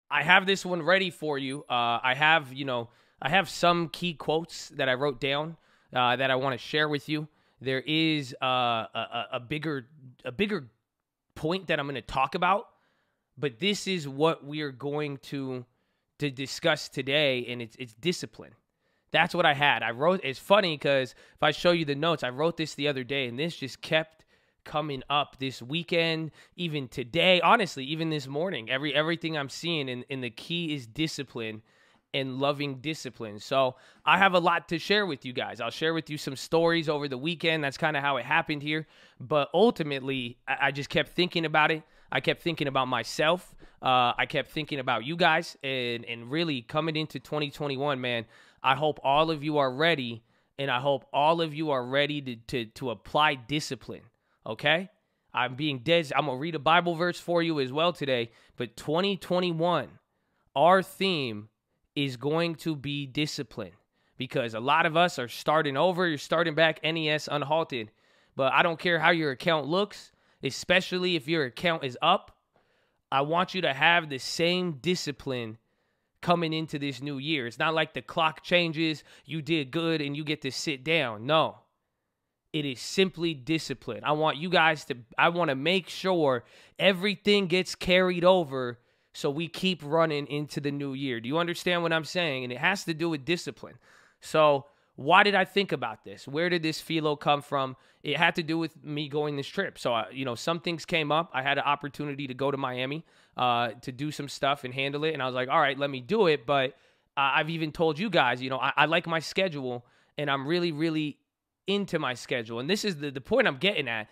I have this one ready for you. I have some key quotes that I wrote down that I want to share with you. There is a bigger point that I'm going to talk about, but this is what we are going to discuss today, and it's discipline. That's what I had. I wrote. It's funny because if I show you the notes, I wrote this the other day, and this just kept coming up this weekend, even today. Honestly, even this morning, everything I'm seeing, and the key is discipline and loving discipline. So I have a lot to share with you guys. I'll share with you some stories over the weekend. That's kind of how it happened here. But ultimately, I just kept thinking about it. I kept thinking about myself. I kept thinking about you guys, and really coming into 2021, man. I hope all of you are ready, and I hope all of you are ready to apply discipline. Okay? I'm being dead. I'm going to read a Bible verse for you as well today. But 2021, our theme is going to be discipline, because a lot of us are starting over. You're starting back NES unhalted. But I don't care how your account looks, especially if your account is up. I want you to have the same discipline coming into this new year. It's not like the clock changes, you did good, and you get to sit down. No. It is simply discipline. I want to make sure everything gets carried over so we keep running into the new year. Do you understand what I'm saying? And it has to do with discipline. So why did I think about this? Where did this philo come from? It had to do with me going this trip. So, some things came up. I had an opportunity to go to Miami to do some stuff and handle it. And I was like, all right, let me do it. But I've even told you guys, I like my schedule, and I'm really, really into my schedule. And this is the point I'm getting at,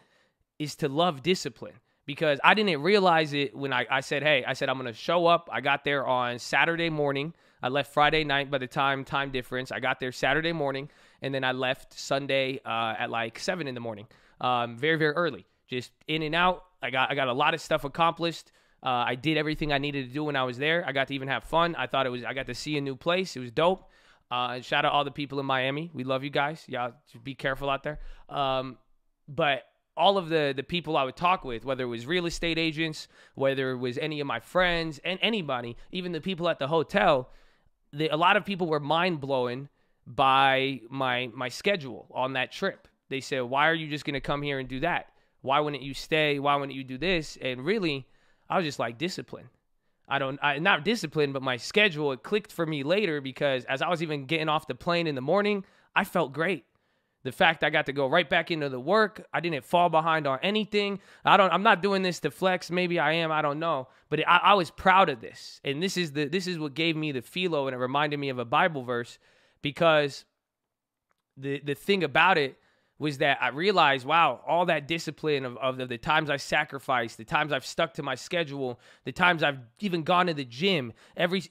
is to love discipline. Because I didn't realize it when I said, I'm going to show up. I got there on Saturday morning. I left Friday night by the time difference. I got there Saturday morning, and then I left Sunday at like 7 in the morning. Very, very early. Just in and out. I got a lot of stuff accomplished. I did everything I needed to do when I was there. I got to even have fun. I got to see a new place. It was dope. And shout out all the people in Miami. We love you guys. Y'all just be careful out there. But all of the people I would talk with, whether it was real estate agents, whether it was any of my friends, and anybody, even the people at the hotel, a lot of people were mind-blown by my schedule on that trip. They said, why are you just going to come here and do that? Why wouldn't you stay? Why wouldn't you do this? And really, I was just like, discipline. Not discipline, but my schedule, it clicked for me later, because as I was even getting off the plane in the morning, I felt great. The fact I got to go right back into the work, I didn't fall behind on anything. I'm not doing this to flex. Maybe I am. I don't know. But I was proud of this. And this is what gave me the philo, and it reminded me of a Bible verse, because the thing about it was that I realized, wow, all that discipline of the times I sacrificed, the times I've stuck to my schedule, the times I've even gone to the gym, every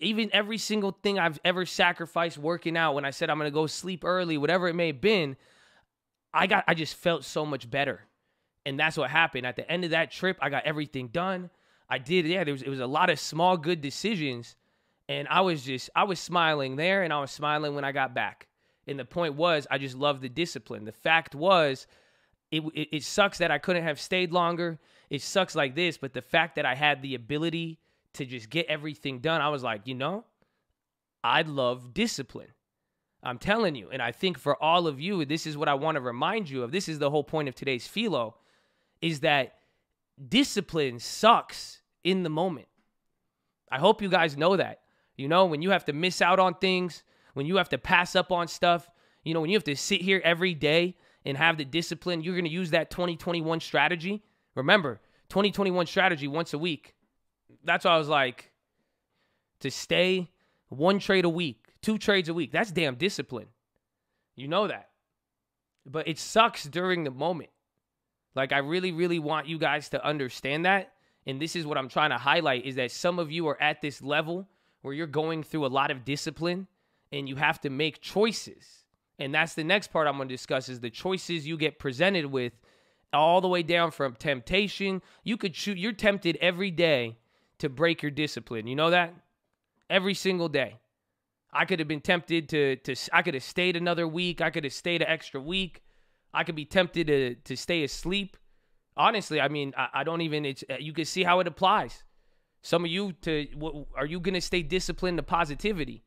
single thing I've ever sacrificed working out, when I said I'm going to go sleep early, whatever it may have been, I just felt so much better. And that's what happened. At the end of that trip, I got everything done. It was a lot of small, good decisions. And I was smiling there, and I was smiling when I got back. And the point was, I just loved the discipline. The fact was, it sucks that I couldn't have stayed longer. It sucks like this, but the fact that I had the ability to just get everything done, I was like, I love discipline. I'm telling you. And I think for all of you, this is what I want to remind you of. This is the whole point of today's philo, is that discipline sucks in the moment. I hope you guys know that. When you have to miss out on things, when you have to pass up on stuff, when you have to sit here every day and have the discipline, you're going to use that 2021 strategy. Remember, 2021 strategy once a week. That's why I was like, to stay 1 trade a week, 2 trades a week. That's damn discipline. You know that. But it sucks during the moment. Like, I really, really want you guys to understand that. And this is what I'm trying to highlight, is that some of you are at this level where you're going through a lot of discipline, and you have to make choices. And that's the next part I'm going to discuss, is the choices you get presented with, all the way down from temptation. You're tempted every day to break your discipline. You know that? Every single day. I could have been tempted I could have stayed another week. I could have stayed an extra week. I could be tempted to stay asleep. Honestly, I mean, I don't even, you can see how it applies. Some of you, are you going to stay disciplined to positivity?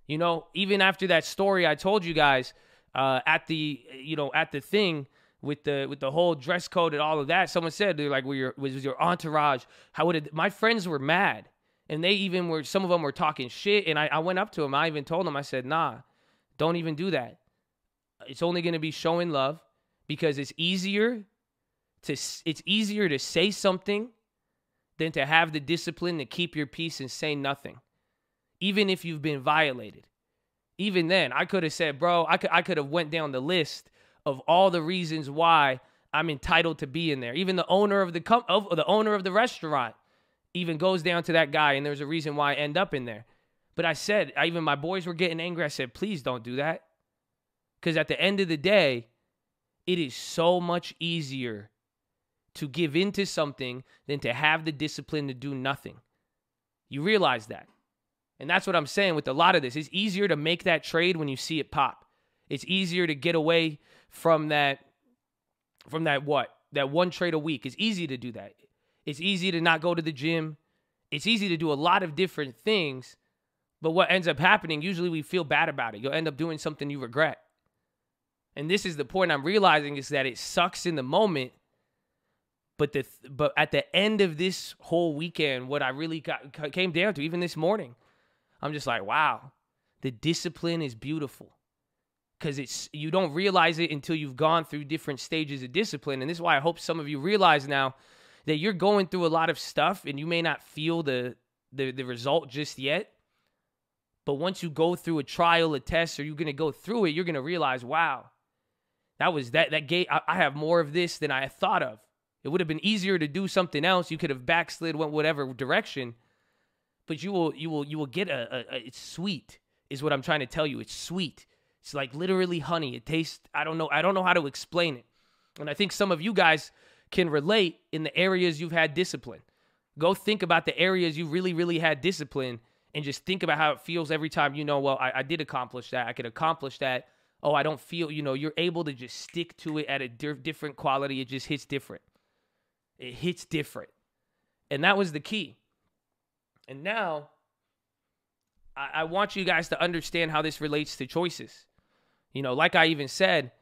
You know, even after that story I told you guys at the thing with the whole dress code and all of that, someone said, they're like, was your entourage? How would it? My friends were mad, and they even were. Some of them were talking shit, and I went up to them. I even told them, I said, nah, don't even do that. It's only going to be showing love, because it's easier to say something than to have the discipline to keep your peace and say nothing, even if you've been violated. Even then, I could have said, bro, I could have went down the list of all the reasons why I'm entitled to be in there. Even the owner of the owner of the restaurant even goes down to that guy, and there's a reason why I end up in there. But I said, even my boys were getting angry. I said, please don't do that, because at the end of the day, it is so much easier to give into something than to have the discipline to do nothing. You realize that. And that's what I'm saying with a lot of this. It's easier to make that trade when you see it pop. It's easier to get away from that one trade a week. It's easy to do that. It's easy to not go to the gym. It's easy to do a lot of different things. But what ends up happening, usually we feel bad about it. You'll end up doing something you regret. And this is the point I'm realizing, is that it sucks in the moment. But at the end of this whole weekend, what I really came down to, even this morning, I'm just like, wow, the discipline is beautiful. Because you don't realize it until you've gone through different stages of discipline. And this is why I hope some of you realize now that you're going through a lot of stuff and you may not feel the result just yet. But once you go through a trial, a test, or you're going to go through it, you're going to realize, wow, that gate. I have more of this than I thought of. It would have been easier to do something else. You could have backslid, went whatever direction, but you will get it's sweet, is what I'm trying to tell you. It's sweet. It's like literally honey. It tastes, I don't know how to explain it. And I think some of you guys can relate in the areas you've had discipline. Go think about the areas you really, really had discipline, and just think about how it feels every time, well, I did accomplish that. I could accomplish that. Oh, I don't feel, you're able to just stick to it at a different quality. It just hits different. It hits different. And that was the key. And now, I want you guys to understand how this relates to choices. Like I even said,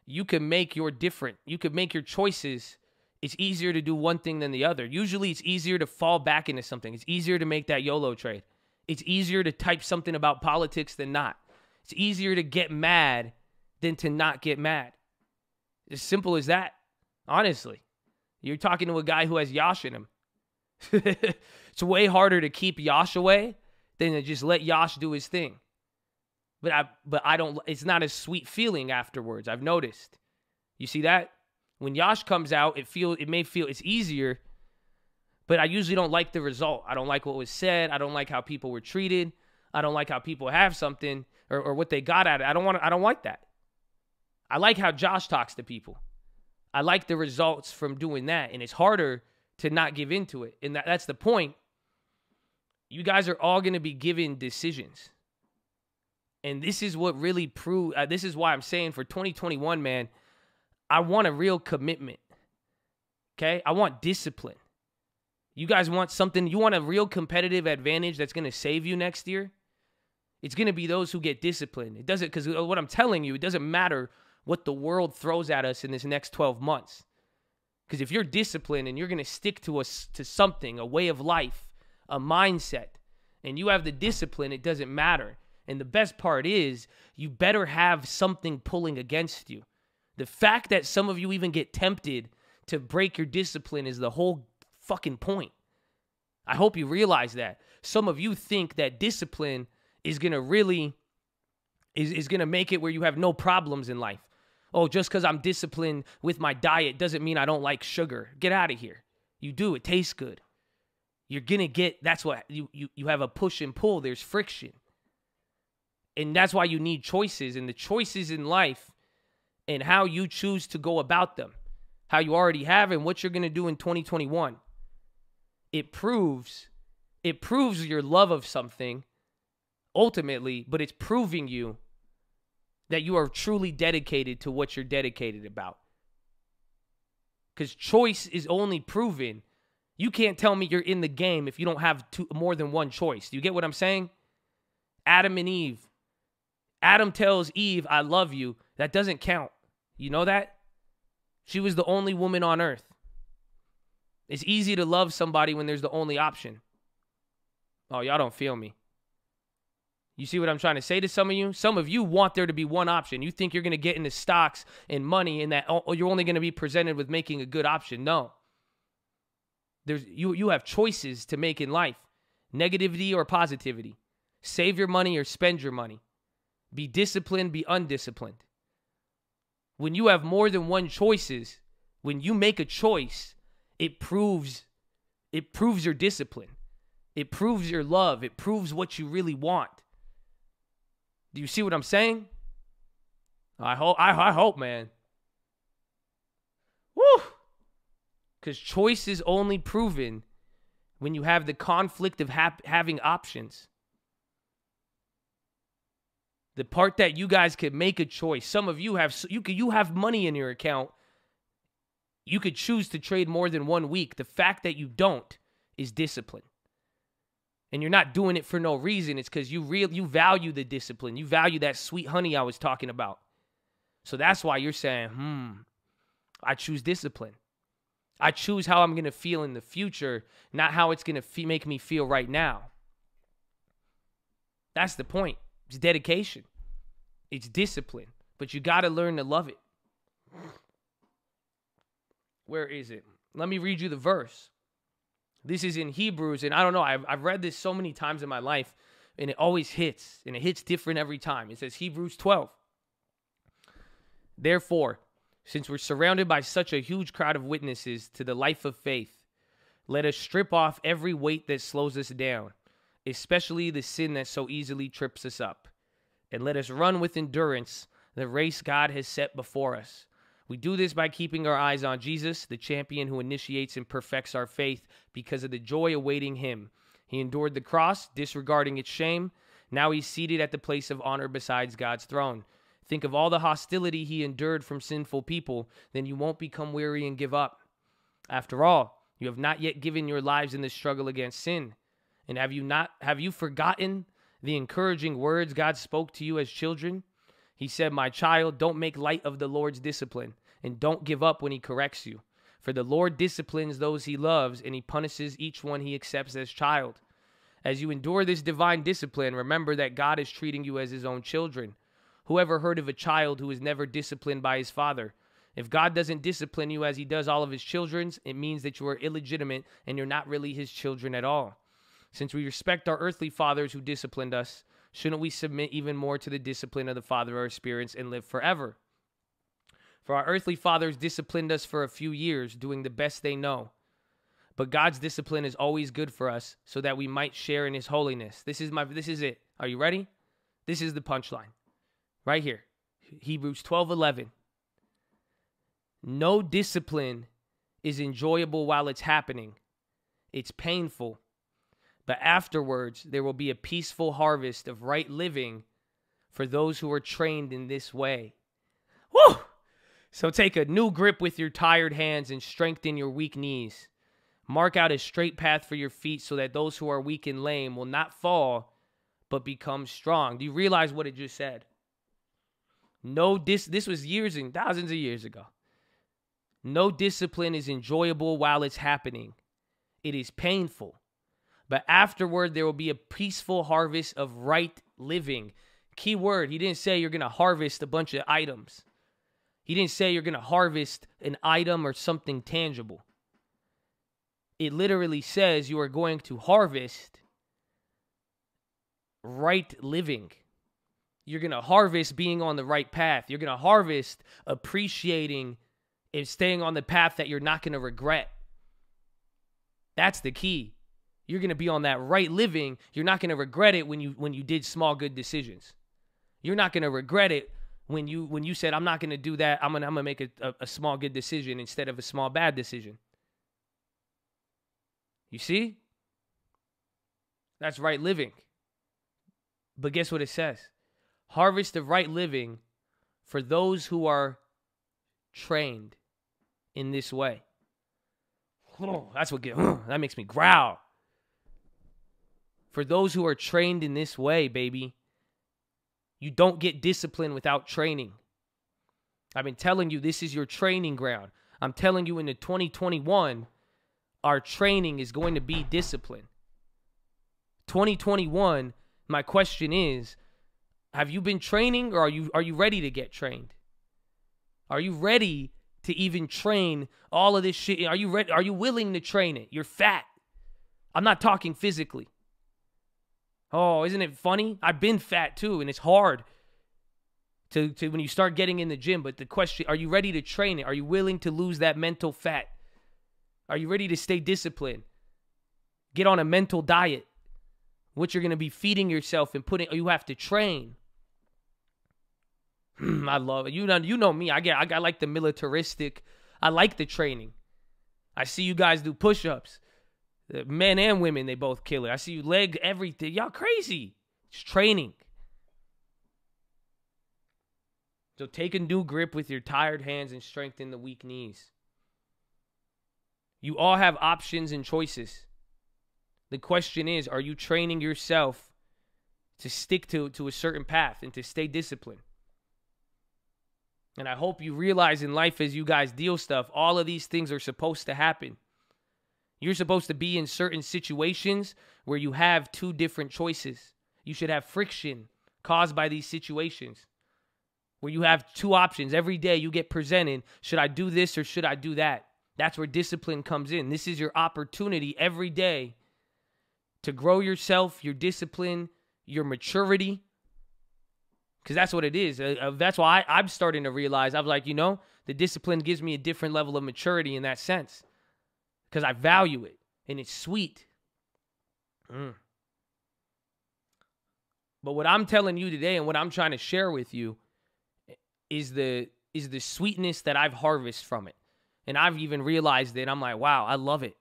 you can make your choices. It's easier to do one thing than the other. Usually it's easier to fall back into something. It's easier to make that YOLO trade. It's easier to type something about politics than not. It's easier to get mad than to not get mad. As simple as that, honestly. You're talking to a guy who has Yash in him. It's way harder to keep Yash away than to just let Yash do his thing. But I don't, it's not a sweet feeling afterwards. I've noticed. You see that? When Yash comes out, it may feel it's easier, but I usually don't like the result. I don't like what was said. I don't like how people were treated. I don't like how people have something or what they got at it. I don't like that. I like how Josh talks to people. I like the results from doing that, and it's harder to not give into it. And that's the point. You guys are all going to be given decisions. And this is what really proved, this is why I'm saying for 2021, man, I want a real commitment. Okay? I want discipline. You guys want something, you want a real competitive advantage that's going to save you next year? It's going to be those who get disciplined. It doesn't, because what I'm telling you, it doesn't matter what the world throws at us in this next 12 months. Because if you're disciplined and you're going to stick to something, a way of life, a mindset, and you have the discipline, it doesn't matter. And the best part is, you better have something pulling against you. The fact that some of you even get tempted to break your discipline is the whole fucking point. I hope you realize that. Some of you think that discipline is going to really, is going to make it where you have no problems in life. Oh, just because I'm disciplined with my diet doesn't mean I don't like sugar. Get out of here. You do. It tastes good. You're going to get, that's what, you have a push and pull. There's friction. And that's why you need choices. And the choices in life and how you choose to go about them, how you already have and what you're going to do in 2021. It proves your love of something ultimately, but it's proving you that you are truly dedicated to what you're dedicated about. Because choice is only proven You can't tell me you're in the game if you don't have more than one choice. Do you get what I'm saying? Adam and Eve. Adam tells Eve, I love you. That doesn't count. You know that? She was the only woman on earth. It's easy to love somebody when there's the only option. Oh, y'all don't feel me. You see what I'm trying to say to some of you? Some of you want there to be one option. You think you're going to get into stocks and money and that you're only going to be presented with making a good option. No. You have choices to make in life. Negativity or positivity. Save your money or spend your money. Be disciplined, be undisciplined. When you have more than one choices, when you make a choice, it proves your discipline. It proves your love. It proves what you really want. Do you see what I'm saying? I hope, man. Woo! Because choice is only proven when you have the conflict of having options. The part that you guys could make a choice. Some of you have money in your account. You could choose to trade more than 1 week. The fact that you don't is discipline. And you're not doing it for no reason. It's because you value the discipline. You value that sweet honey I was talking about. So that's why you're saying, I choose discipline. I choose how I'm going to feel in the future, not how it's going to make me feel right now. That's the point. It's dedication. It's discipline. But you got to learn to love it. Where is it? Let me read you the verse. This is in Hebrews, and I don't know, I've read this so many times in my life, and it always hits, and it hits different every time. It says Hebrews 12. Therefore, since we're surrounded by such a huge crowd of witnesses to the life of faith, let us strip off every weight that slows us down, especially the sin that so easily trips us up, and let us run with endurance the race God has set before us. We do this by keeping our eyes on Jesus, the champion who initiates and perfects our faith because of the joy awaiting him. He endured the cross, disregarding its shame. Now he's seated at the place of honor beside God's throne. Think of all the hostility he endured from sinful people, then you won't become weary and give up. After all, you have not yet given your lives in the struggle against sin. And have you forgotten the encouraging words God spoke to you as children? He said, my child, don't make light of the Lord's discipline, and don't give up when he corrects you. For the Lord disciplines those he loves, and he punishes each one he accepts as child. As you endure this divine discipline, remember that God is treating you as his own children. Whoever heard of a child who is never disciplined by his father? If God doesn't discipline you as he does all of his children, it means that you are illegitimate and you're not really his children at all. Since we respect our earthly fathers who disciplined us, shouldn't we submit even more to the discipline of the Father of our spirits and live forever? For our earthly fathers disciplined us for a few years, doing the best they know. But God's discipline is always good for us, so that we might share in his holiness. This is it. Are you ready? This is the punchline. Right here. Hebrews 12:11. No discipline is enjoyable while it's happening. It's painful. But afterwards, there will be a peaceful harvest of right living for those who are trained in this way. Woo! So take a new grip with your tired hands and strengthen your weak knees. Mark out a straight path for your feet so that those who are weak and lame will not fall, but become strong. Do you realize what it just said? This was years and thousands of years ago. No discipline is enjoyable while it's happening. It is painful. But afterward, there will be a peaceful harvest of right living. Key word, he didn't say you're going to harvest a bunch of items. He didn't say you're going to harvest an item or something tangible. It literally says you are going to harvest right living. You're going to harvest being on the right path. You're going to harvest appreciating and staying on the path that you're not going to regret. That's the key. You're going to be on that right living. You're not going to regret it when you did small good decisions. You're not going to regret it when you said, I'm not going to do that. I'm going to make a small good decision instead of a small bad decision. You see? That's right living. But guess what it says? Harvest of right living for those who are trained in this way. That's what that makes me growl. For those who are trained in this way, baby, you don't get discipline without training. I've been telling you this is your training ground. I'm telling you in the 2021, our training is going to be discipline. 2021, my question is, have you been training, or are you ready to get trained? Are you ready to even train all of this shit? Are you ready? Are you willing to train it? You're fat. I'm not talking physically. Oh, isn't it funny? I've been fat too, and it's hard to when you start getting in the gym. But the question, are you ready to train it? Are you willing to lose that mental fat? Are you ready to stay disciplined? Get on a mental diet. What you're going to be feeding yourself and you have to train. I love it. You know me. I like the militaristic. I like the training. I see you guys do push-ups. Men and women, they both kill it. I see you leg everything. Y'all crazy. It's training. So take a new grip with your tired hands and strengthen the weak knees. You all have options and choices. The question is, are you training yourself to stick to a certain path and to stay disciplined? And I hope you realize in life as you guys deal stuff, all of these things are supposed to happen. You're supposed to be in certain situations where you have two different choices. You should have friction caused by these situations where you have two options. Every day you get presented, should I do this or should I do that? That's where discipline comes in. This is your opportunity every day to grow yourself, your discipline, your maturity. Because that's what it is. That's why I'm starting to realize, I'm like, the discipline gives me a different level of maturity in that sense. Because I value it, and it's sweet. But what I'm telling you today and what I'm trying to share with you is the sweetness that I've harvested from it. And I've even realized it. I'm like, wow, I love it.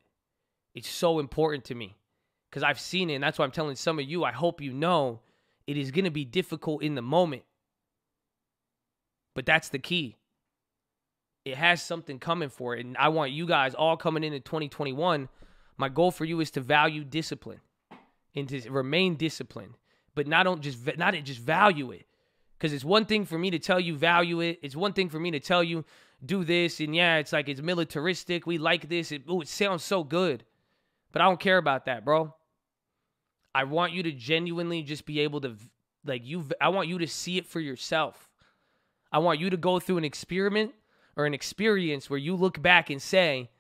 It's so important to me because I've seen it. And that's why I'm telling some of you, I hope you know it is going to be difficult in the moment. But that's the key. It has something coming for it. And I want you guys all coming into 2021. My goal for you is to value discipline and to remain disciplined, but not just value it. Because it's one thing for me to tell you value it. It's one thing for me to tell you do this. And yeah, it's like it's militaristic. We like this. It sounds so good. But I don't care about that, bro. I want you to genuinely just be able to, I want you to see it for yourself. I want you to go through an experiment or an experience where you look back and say,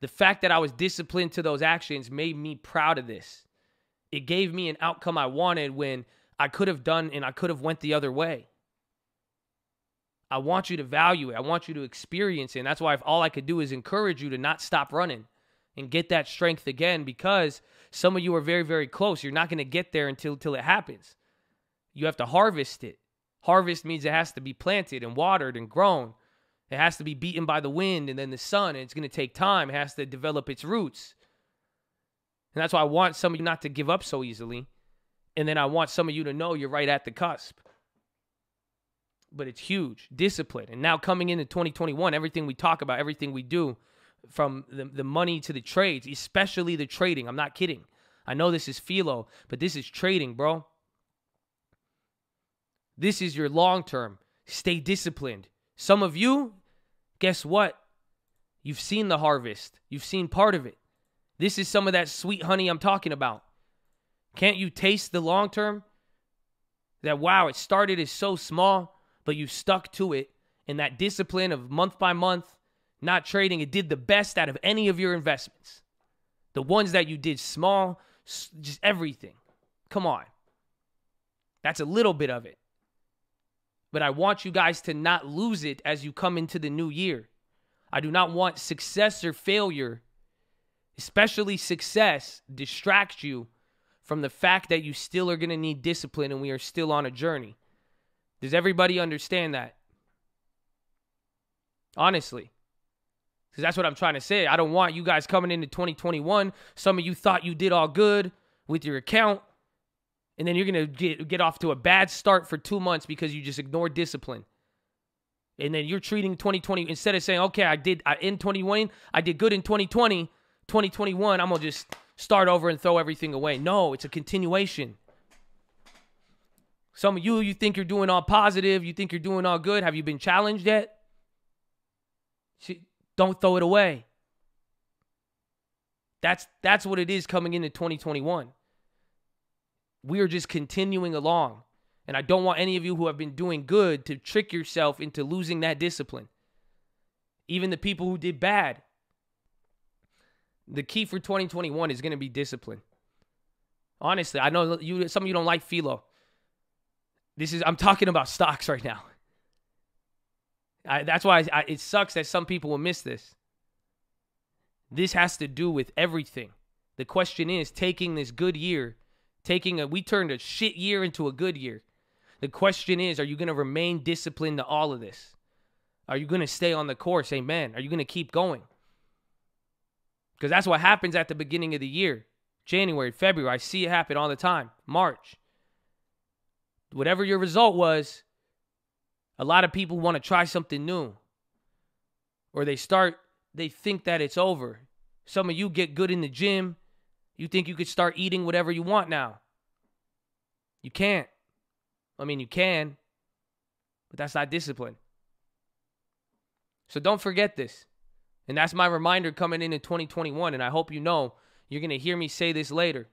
the fact that I was disciplined to those actions made me proud of this. It gave me an outcome I wanted when I could have done and I could have went the other way. I want you to value it. I want you to experience it. And that's why if all I could do is encourage you to not stop running and get that strength again, because some of you are very, very close. You're not going to get there until it happens. You have to harvest it. Harvest means it has to be planted and watered and grown. It has to be beaten by the wind and then the sun. And it's going to take time. It has to develop its roots. And that's why I want some of you not to give up so easily. And then I want some of you to know you're right at the cusp. But it's huge. Discipline. And now coming into 2021, everything we talk about, everything we do, from the money to the trades, especially the trading. I'm not kidding. I know this is philo, but this is trading, bro. This is your long term. Stay disciplined. Some of you, guess what? You've seen the harvest. You've seen part of it. This is some of that sweet honey I'm talking about. Can't you taste the long term? That, wow, it started as so small, but you stuck to it. And that discipline of month by month, not trading, it did the best out of any of your investments. The ones that you did small, just everything. Come on. That's a little bit of it. But I want you guys to not lose it as you come into the new year. I do not want success or failure, especially success, distract you from the fact that you still are going to need discipline and we are still on a journey. Does everybody understand that? Honestly. Because that's what I'm trying to say. I don't want you guys coming into 2021. Some of you thought you did all good with your account. And then you're going to get off to a bad start for 2 months because you just ignored discipline. And then you're treating 2020, instead of saying, okay, in 2021, I did good in 2020, 2021, I'm going to just start over and throw everything away. No, it's a continuation. Some of you think you're doing all positive. You think you're doing all good. Have you been challenged yet? Don't throw it away. That's what it is coming into 2021. We are just continuing along. And I don't want any of you who have been doing good to trick yourself into losing that discipline. Even the people who did bad. The key for 2021 is going to be discipline. Honestly, I know some of you don't like philo. I'm talking about stocks right now. That's why it sucks that some people will miss this. This has to do with everything. The question is, taking this good year, we turned a shit year into a good year. The question is, are you going to remain disciplined to all of this? Are you going to stay on the course? Amen. Are you going to keep going? Because that's what happens at the beginning of the year. January, February, I see it happen all the time. March. Whatever your result was, a lot of people want to try something new. Or they think that it's over. Some of you get good in the gym. You think you could start eating whatever you want now. You can't. I mean, you can, but that's not discipline. So don't forget this. And that's my reminder coming into 2021. And I hope you know you're going to hear me say this later.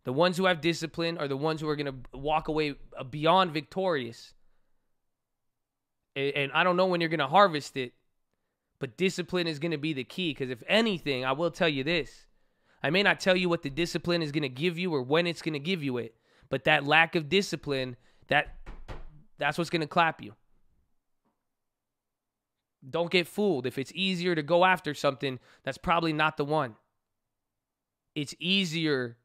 The ones who have discipline are the ones who are going to walk away beyond victorious. And I don't know when you're going to harvest it, but discipline is going to be the key. Because if anything, I will tell you this. I may not tell you what the discipline is going to give you or when it's going to give you it, but that lack of discipline, that's what's going to clap you. Don't get fooled. If it's easier to go after something, that's probably not the one. It's easier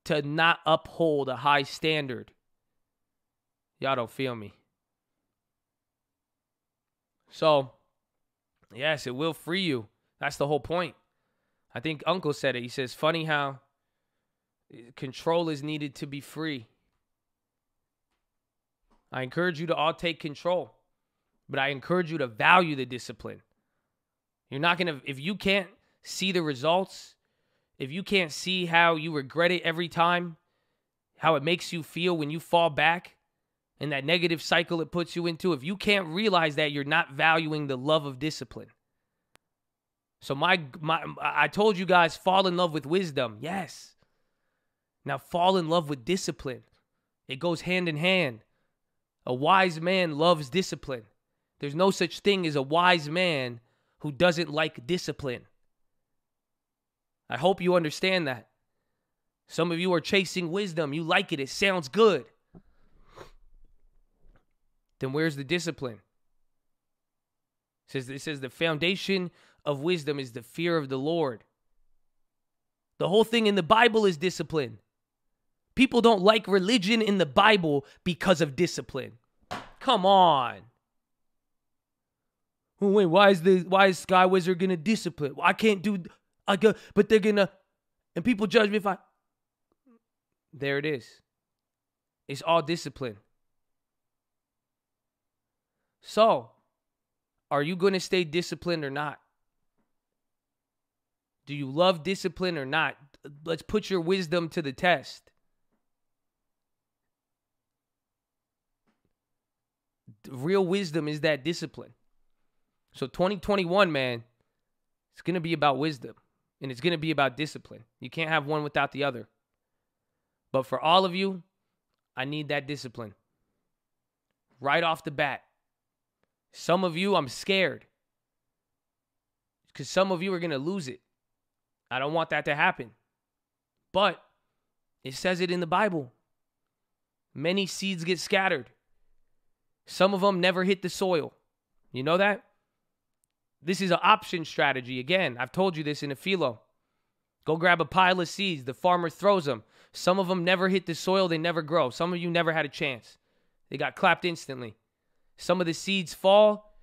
to not uphold a high standard. Y'all don't feel me. So, yes, it will free you. That's the whole point. I think Uncle said it. He says, funny how control is needed to be free. I encourage you to all take control. But I encourage you to value the discipline. You're not going to, if you can't see the results, if you can't see how you regret it every time, how it makes you feel when you fall back, and that negative cycle it puts you into, if you can't realize that, you're not valuing the love of discipline. So I told you guys, fall in love with wisdom. Yes. Now fall in love with discipline. It goes hand in hand. A wise man loves discipline. There's no such thing as a wise man who doesn't like discipline. I hope you understand that. Some of you are chasing wisdom. You like it. It sounds good. Then where's the discipline? It says the foundation of wisdom is the fear of the Lord. The whole thing in the Bible is discipline. People don't like religion in the Bible because of discipline. Come on. Oh, wait, why is Sky Wizard gonna discipline? Well, I can't do. But they're gonna, and people judge me if I. There it is. It's all discipline. So, are you gonna stay disciplined or not? Do you love discipline or not? Let's put your wisdom to the test. Real wisdom is that discipline. So 2021, man, it's going to be about wisdom. And it's going to be about discipline. You can't have one without the other. But for all of you, I need that discipline. Right off the bat. Some of you, I'm scared. Because some of you are going to lose it. I don't want that to happen. But it says it in the Bible. Many seeds get scattered. Some of them never hit the soil. You know that? This is an option strategy. Again, I've told you this in a philo. Go grab a pile of seeds. The farmer throws them. Some of them never hit the soil. They never grow. Some of you never had a chance. They got clapped instantly. Some of the seeds fall.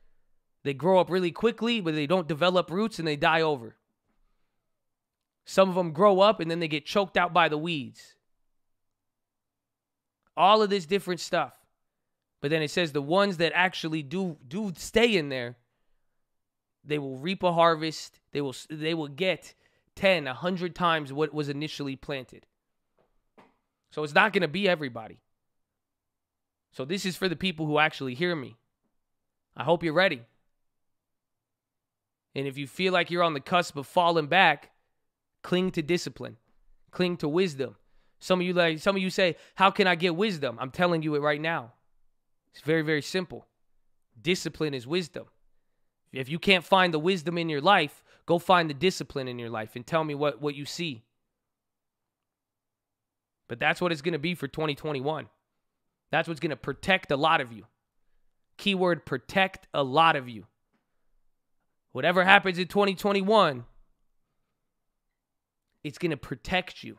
They grow up really quickly, but they don't develop roots and they die over. Some of them grow up and then they get choked out by the weeds. All of this different stuff. But then it says the ones that actually do stay in there, they will reap a harvest. They will get 10, 100 times what was initially planted. So it's not going to be everybody. So this is for the people who actually hear me. I hope you're ready. And if you feel like you're on the cusp of falling back, cling to discipline. Cling to wisdom. Some of you say, how can I get wisdom? I'm telling you it right now. It's very, very simple. Discipline is wisdom. If you can't find the wisdom in your life, go find the discipline in your life and tell me what you see. But that's what it's going to be for 2021. That's what's going to protect a lot of you. Keyword, protect a lot of you. Whatever happens in 2021, it's going to protect you.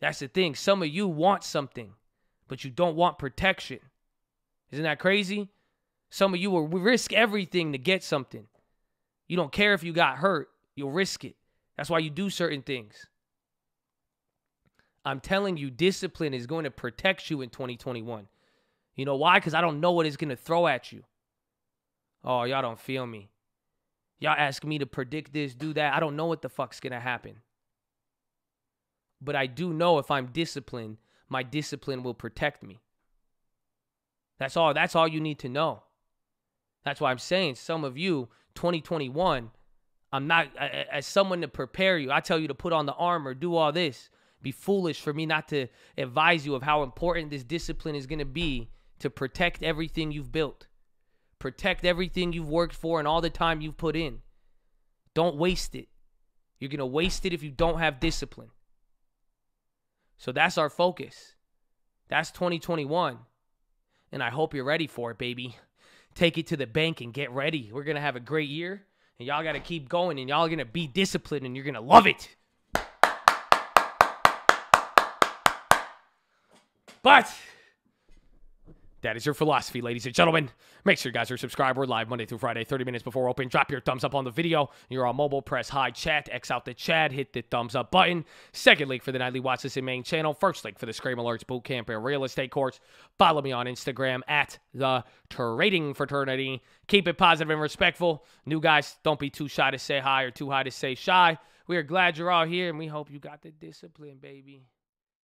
That's the thing. Some of you want something, but you don't want protection. Isn't that crazy? Some of you will risk everything to get something. You don't care if you got hurt. You'll risk it. That's why you do certain things. I'm telling you, discipline is going to protect you in 2021. You know why? Because I don't know what it's going to throw at you. Oh, y'all don't feel me. Y'all ask me to predict this, do that. I don't know what the fuck's going to happen. But I do know if I'm disciplined, my discipline will protect me. That's all you need to know. That's why I'm saying some of you, 2021, I'm not, as someone to prepare you, I tell you to put on the armor, do all this. Be foolish for me not to advise you of how important this discipline is going to be to protect everything you've built. Protect everything you've worked for and all the time you've put in. Don't waste it. You're going to waste it if you don't have discipline. So that's our focus. That's 2021. And I hope you're ready for it, baby. Take it to the bank and get ready. We're going to have a great year. And y'all got to keep going. And y'all are going to be disciplined. And you're going to love it. But that is your philosophy, ladies and gentlemen. Make sure you guys are subscribed. We're live Monday through Friday, 30 minutes before open. Drop your thumbs up on the video. You're on mobile, press high chat, X out the chat, hit the thumbs up button. Second link for the Nightly Watch This in main channel. First link for the Scream Alerts Bootcamp and Real Estate Course. Follow me on Instagram at The Trading Fraternity. Keep it positive and respectful. New guys, don't be too shy to say hi or too high to say shy. We are glad you're all here, and we hope you got the discipline, baby.